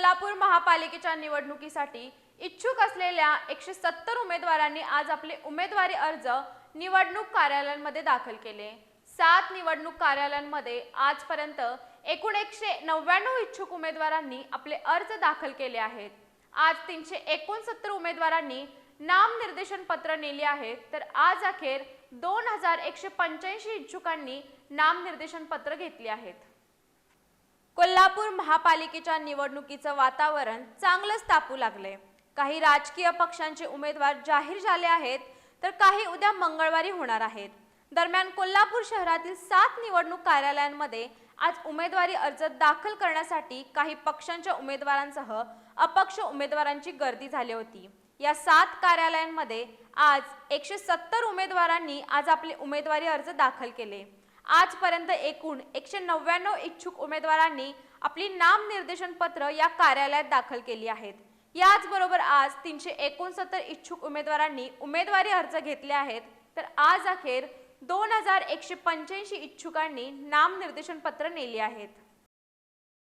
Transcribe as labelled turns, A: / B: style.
A: कोल्हापूर महापालिकेच्या निवडणुकीसाठी इच्छुक असलेल्या 170 उमेदवारांनी आज आपले उमेदवारी अर्ज निवडणूक कार्यालयांमध्ये दाखल केले। 7 निवडणूक कार्यालयांमध्ये आजपर्यंत एकूण 199 इच्छुक उमेदवारांनी आपले अर्ज दाखल केले आहेत। आज 369 उमेदवारांनी नामनिर्देशन पत्र नेली आहेत, तर आज अखेर 2185 इच्छुकांनी नामनिर्देशन पत्र घेतली आहेत। कोल्हापूर महापालिकेच्या निवडणुकीचं वातावरण चांगलंच तापू लागले। काही राजकीय पक्षांचे उमेदवार जाहीर झाले आहेत, तर काही उद्या मंगळवारी होणार आहेत। दरम्यान कोल्हापूर शहरातील 7 निवडणूक कार्यालयांमध्ये आज उमेदवारी अर्ज दाखल करण्यासाठी काही पक्षांच्या उमेदवारांसह अपक्ष उमेदवारांची गर्दी झाली होती। या 7 कार्यालयांमध्ये आज 170 उमेदवारांनी आज आपले उमेदवारी अर्ज दाखल केले। आजपर्यंत एकूण 199 इच्छुक उमेदवारांनी आपली नामनिर्देशन पत्र या कार्यालयात दाखल केली आहेत। याचबरोबर आज 369 इच्छुक उमेदवारांनी उमेदवारी अर्ज घेतले आहेत, तर आज अखेर 2185 इच्छुकांनी नामनिर्देशन पत्र नेली आहेत।